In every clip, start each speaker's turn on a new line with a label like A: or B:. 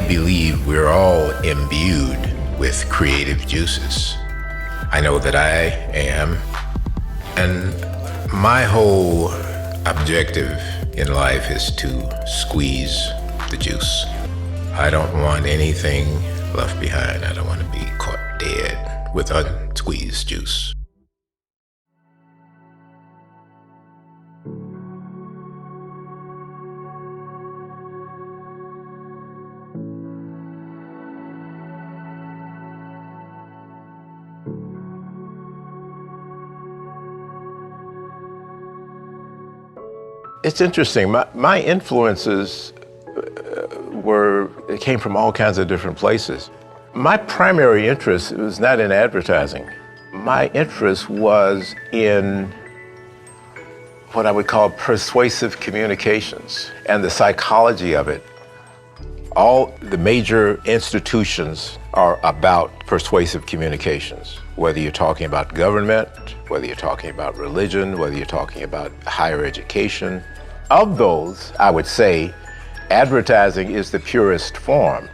A: believe we're all imbued with creative juices. I know that I am. And my whole objective in life is to squeeze the juice. I don't want anything left behind. I don't want to be caught dead with unsqueezed juice. It's interesting. My influences came from all kinds of different places. My primary interest was not in advertising. My interest was in what I would call persuasive communications and the psychology of it. All the major institutions are about persuasive communications, whether you're talking about government, whether you're talking about religion, whether you're talking about higher education. Of those, I would say advertising is the purest form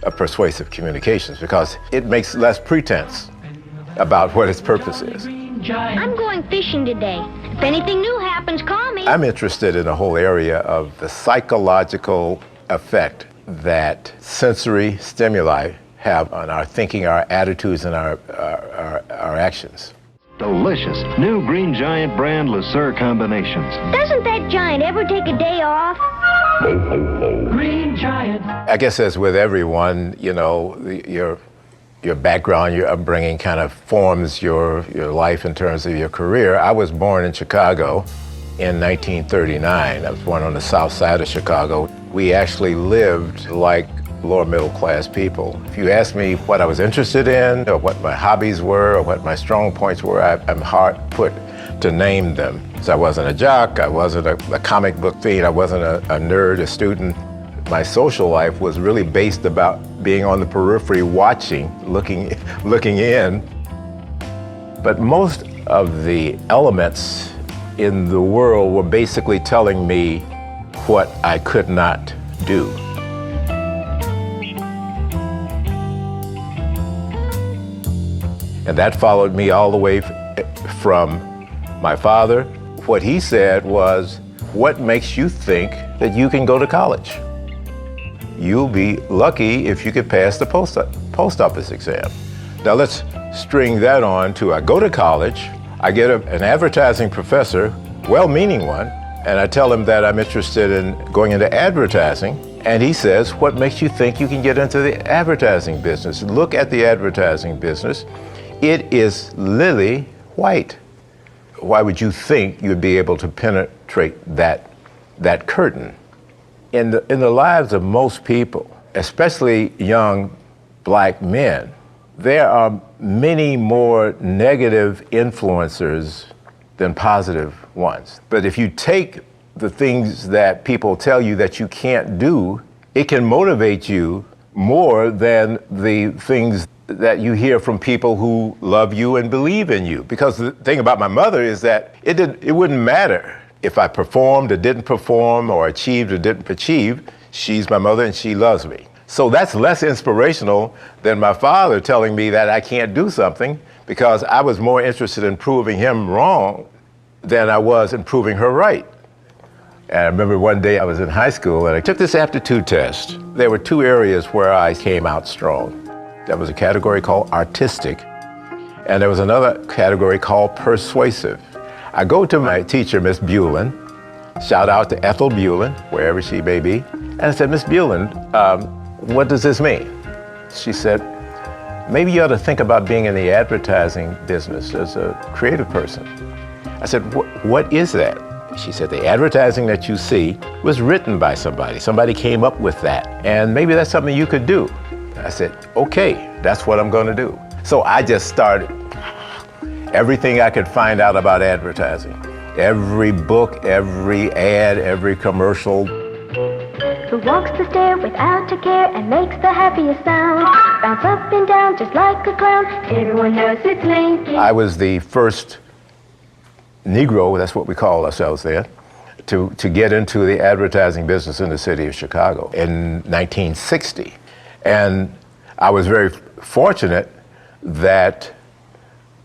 A: of persuasive communications because it makes less pretense about what its purpose is.
B: I'm going fishing today. If anything new happens, call me.
A: I'm interested in the whole area of the psychological effect that sensory stimuli have on our thinking, our attitudes, and our actions.
C: Delicious new Green Giant brand Le Sueur combinations.
B: Doesn't that giant ever take a day off?
D: Green Giant.
A: I guess as with everyone, you know, your background, your upbringing kind of forms your life in terms of your career. I was born in Chicago in 1939. I was born on the south side of Chicago. We actually lived like lower middle class people. If you ask me what I was interested in or what my hobbies were or what my strong points were, I'm hard put to name them. So I wasn't a jock, I wasn't a comic book fiend, I wasn't a nerd, a student. My social life was really based about being on the periphery, watching, looking in. But most of the elements in the world were basically telling me what I could not do. And that followed me all the way from my father. What he said was, what makes you think that you can go to college? You'll be lucky if you could pass the post office exam. Now let's string that on to I go to college, I get an advertising professor, well-meaning one, and I tell him that I'm interested in going into advertising. And he says, what makes you think you can get into the advertising business? Look at the advertising business. It is lily white. Why would you think you'd be able to penetrate that curtain? In the lives of most people, especially young black men, there are many more negative influencers than positive ones. But if you take the things that people tell you that you can't do, it can motivate you more than the things that you hear from people who love you and believe in you. Because the thing about my mother is that it wouldn't matter if I performed or didn't perform or achieved or didn't achieve. She's my mother and she loves me. So that's less inspirational than my father telling me that I can't do something, because I was more interested in proving him wrong than I was in proving her right. And I remember one day I was in high school and I took this aptitude test. There were two areas where I came out strong. There was a category called artistic, and there was another category called persuasive. I go to my teacher, Miss Bulin, shout out to Ethel Bulin, wherever she may be, and I said, Miss Bulin, what does this mean? She said, maybe you ought to think about being in the advertising business as a creative person. I said, what is that? She said, the advertising that you see was written by somebody. Somebody came up with that, and maybe that's something you could do. I said, okay, that's what I'm going to do. So I just started everything I could find out about advertising. Every book, every ad, every commercial.
B: Who walks the stair without a care and makes the happiest sound. Bounce up and down just like a clown. Everyone knows it's Linky.
A: I was the first Negro, that's what we called ourselves then, to get into the advertising business in the city of Chicago in 1960. And I was very fortunate that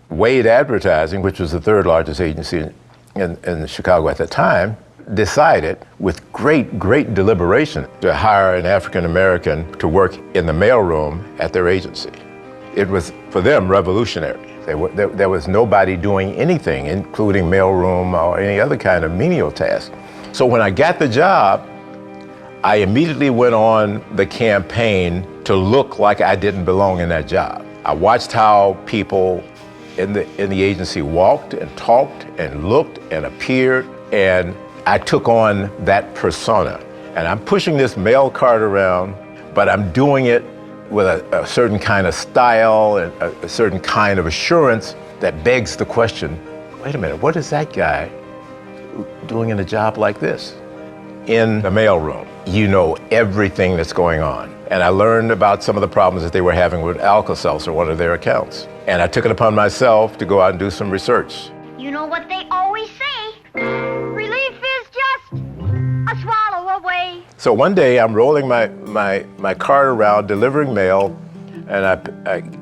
A: Wade Advertising, which was the third largest agency in Chicago at the time, decided with great deliberation to hire an African American to work in the mailroom at their agency. It was, for them, revolutionary. There was nobody doing anything, including mailroom or any other kind of menial task. So when I got the job, I immediately went on the campaign to look like I didn't belong in that job. I watched how people in the agency walked and talked and looked and appeared, and I took on that persona. And I'm pushing this mail cart around, but I'm doing it with a certain kind of style and a certain kind of assurance that begs the question, wait a minute, what is that guy doing in a job like this? In the mailroom, you know everything that's going on. And I learned about some of the problems that they were having with Alka-Seltzer, one of their accounts. And I took it upon myself to go out and do some research.
B: You know what they always say? Relief is just a swallow away.
A: So one day I'm rolling my cart around delivering mail, and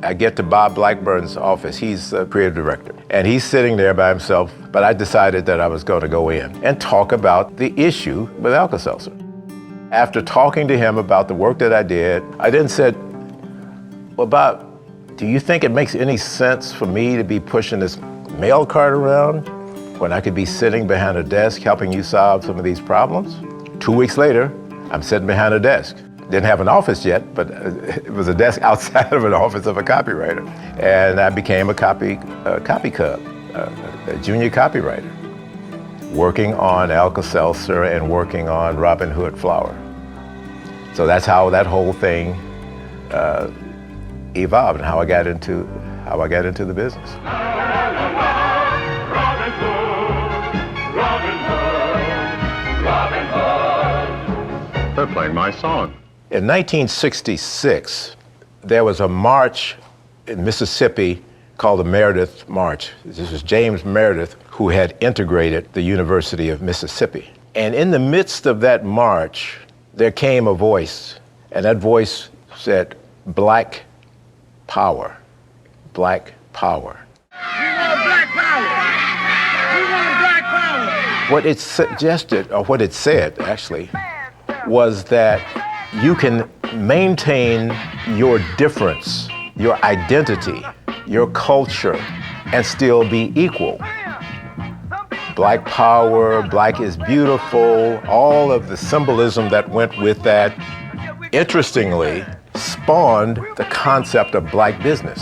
A: I get to Bob Blackburn's office. He's the creative director. And he's sitting there by himself, but I decided that I was going to go in and talk about the issue with Alka-Seltzer. After talking to him about the work that I did, I then said, well, Bob, do you think it makes any sense for me to be pushing this mail cart around when I could be sitting behind a desk helping you solve some of these problems? 2 weeks later, I'm sitting behind a desk. Didn't have an office yet, but it was a desk outside of an office of a copywriter. And I became a copy cub, a junior copywriter, working on Alka-Seltzer and working on Robin Hood flour. So that's how that whole thing evolved and how I got into the business.
D: Robin Hood, Robin Hood, Robin Hood.
C: They're playing my song.
A: In 1966, there was a march in Mississippi called the Meredith March. This was James Meredith, who had integrated the University of Mississippi. And in the midst of that march, there came a voice, and that voice said, Black power, Black power.
D: We want black power. We want black power.
A: What it suggested, or what it said actually, was that you can maintain your difference, your identity, your culture, and still be equal. Black power, black is beautiful, all of the symbolism that went with that, interestingly, spawned the concept of black business.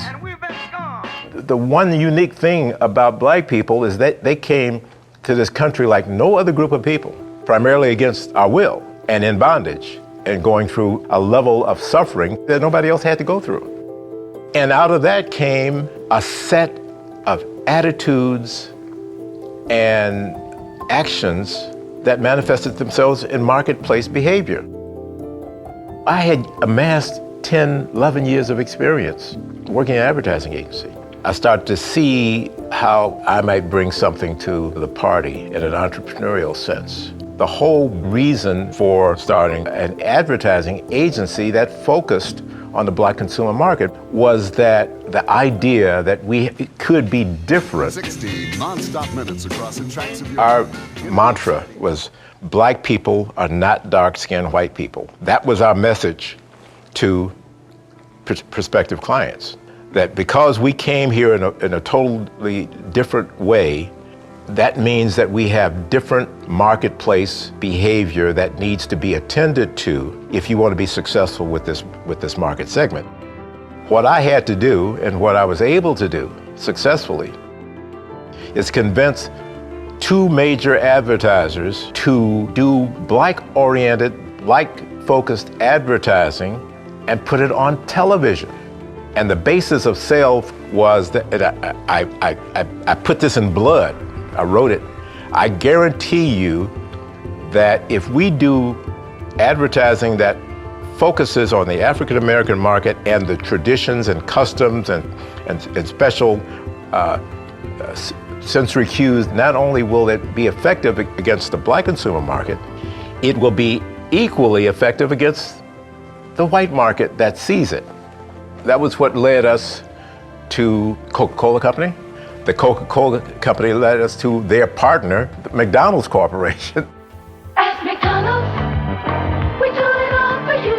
A: The one unique thing about black people is that they came to this country like no other group of people, primarily against our will and in bondage, and going through a level of suffering that nobody else had to go through. And out of that came a set of attitudes and actions that manifested themselves in marketplace behavior. I had amassed 10, 11 years of experience working in an advertising agency. I started to see how I might bring something to the party in an entrepreneurial sense. The whole reason for starting an advertising agency that focused on the black consumer market was that the idea that we could be different.
E: 60 non-stop minutes across the tracks of your
A: Our mantra was, black people are not dark-skinned white people. That was our message to prospective clients. That because we came here in a totally different way, that means that we have different marketplace behavior that needs to be attended to if you want to be successful with this market segment. What I had to do, and what I was able to do successfully, is convince two major advertisers to do black-oriented, black-focused advertising and put it on television. And the basis of sale was that I put this in blood. I wrote it. I guarantee you that if we do advertising that focuses on the African American market and the traditions and customs and special sensory cues, not only will it be effective against the black consumer market, it will be equally effective against the white market that sees it. That was what led us to Coca-Cola Company. The Coca-Cola Company led us to their partner, the McDonald's Corporation.
B: At McDonald's, we do it all for you.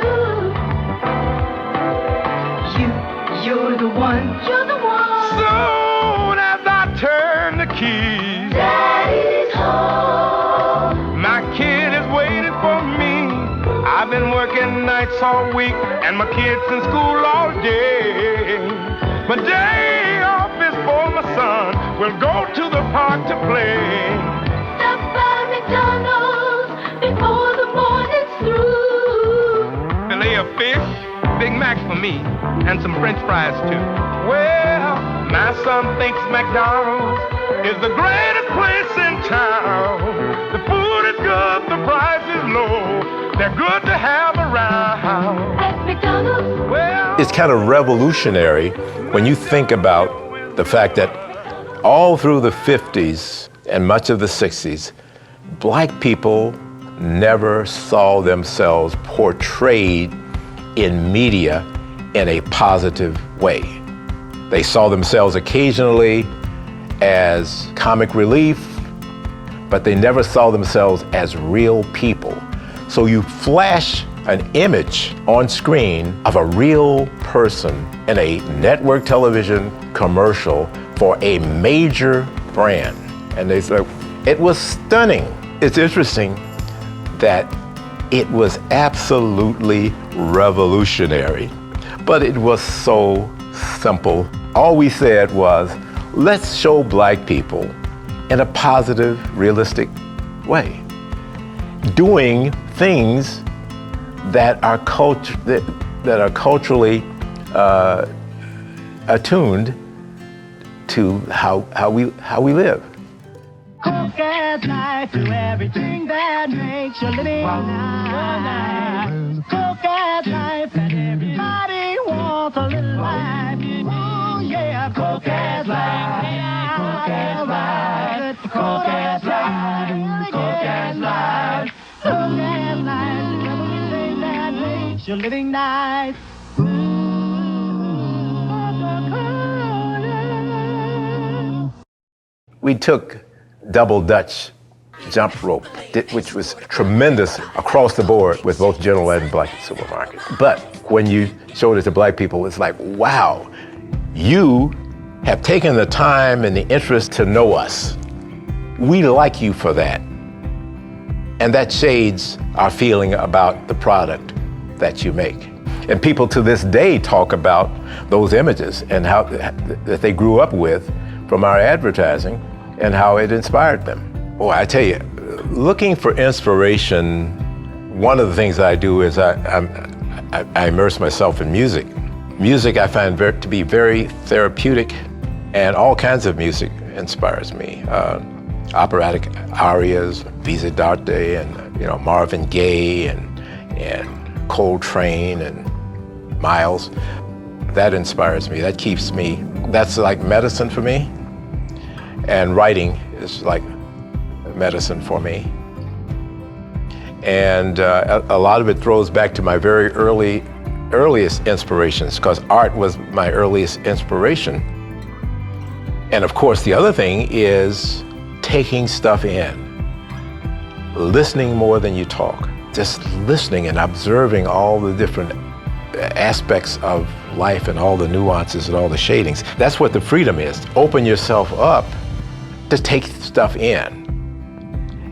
B: You're the one. You're the one.
D: Soon as I turn the keys,
B: Daddy's home.
D: my kid is waiting for me. I've been working nights all week, and my kid's in school all day. My day off is for my son. We'll go to the park to play.
B: Stop by McDonald's before the morning's through.
D: Fillet of fish, Big Mac for me, and some French fries too. Well, my son thinks McDonald's is the greatest place in town. The food is good, the price is low. They're good to have around.
B: At McDonald's,
D: Well,
A: It's kind of revolutionary when you think about the fact that all through the 50s and much of the 60s, black people never saw themselves portrayed in media in a positive way. They saw themselves occasionally as comic relief, but they never saw themselves as real people. So you flash an image on screen of a real person in a network television commercial for a major brand. And they said, it was stunning. It's interesting that it was absolutely revolutionary, but it was so simple. All we said was, let's show black people in a positive, realistic way, doing things that are culturally attuned to how we live.
F: Coke adds life to everything that makes your living nice. Coke adds life and everybody wants a little life. Oh yeah, Coke adds life. Coke adds life. Coke adds life. Coke adds life. Coke adds life to everything that makes your living nice.
A: We took double Dutch jump rope, which was tremendous across the board with both General Ed and Black Supermarket. But when you showed it to black people, it's like, wow, you have taken the time and the interest to know us. We like you for that. And that shades our feeling about the product that you make. And people to this day talk about those images and how that they grew up with from our advertising and how it inspired them. Boy, I tell you, looking for inspiration, one of the things that I do is I immerse myself in music. Music I find to be very therapeutic, and all kinds of music inspires me. Operatic arias, Visa d'Arte, and Marvin Gaye, and Coltrane, and Miles. That inspires me. That keeps me. That's like medicine for me. And writing is like medicine for me. And a lot of it throws back to my very earliest inspirations, because art was my earliest inspiration. And of course, the other thing is taking stuff in, listening more than you talk, just listening and observing all the different aspects of life and all the nuances and all the shadings. That's what the freedom is. Open yourself up to take stuff in.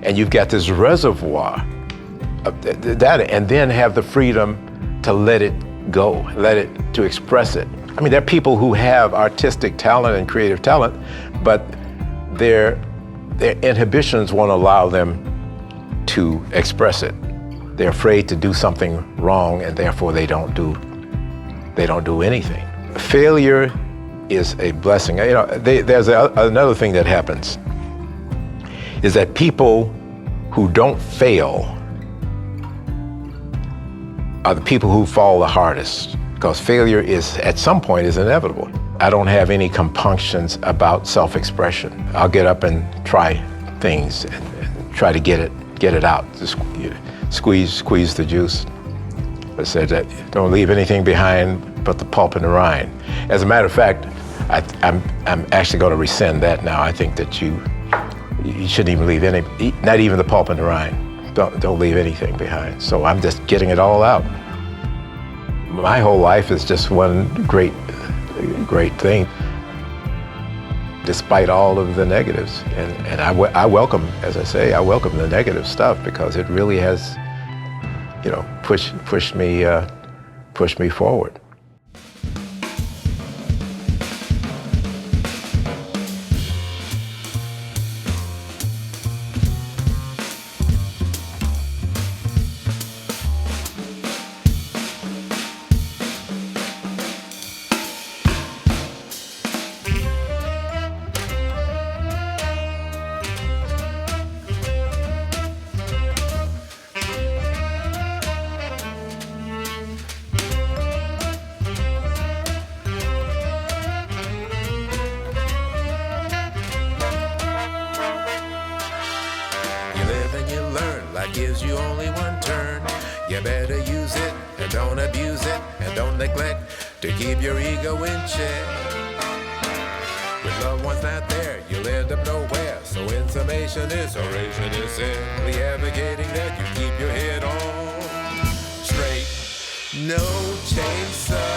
A: And you've got this reservoir of data, and then have the freedom to let it go, to express it. I mean, there are people who have artistic talent and creative talent, but their inhibitions won't allow them to express it. They're afraid to do something wrong, and therefore they don't do anything. Failure is a blessing. There's another thing that happens, is that people who don't fail are the people who fall the hardest, because failure at some point is inevitable. I don't have any compunctions about self-expression. I'll get up and try things and try to get it out, just squeeze the juice. It said that don't leave anything behind but the pulp and the rind. As a matter of fact, I'm actually going to rescind that now. I think that you shouldn't even leave any, not even the pulp and the rind. Don't leave anything behind. So I'm just getting it all out. My whole life is just one great thing, despite all of the negatives. And I welcome, as I say, I welcome the negative stuff because it really has, you know, pushed me forward.
G: Gives you only one turn. You better use it and don't abuse it and don't neglect to keep your ego in check. With loved ones not there, you'll end up nowhere. So in summation, this oration is simply advocating that you keep your head on straight. No chaser.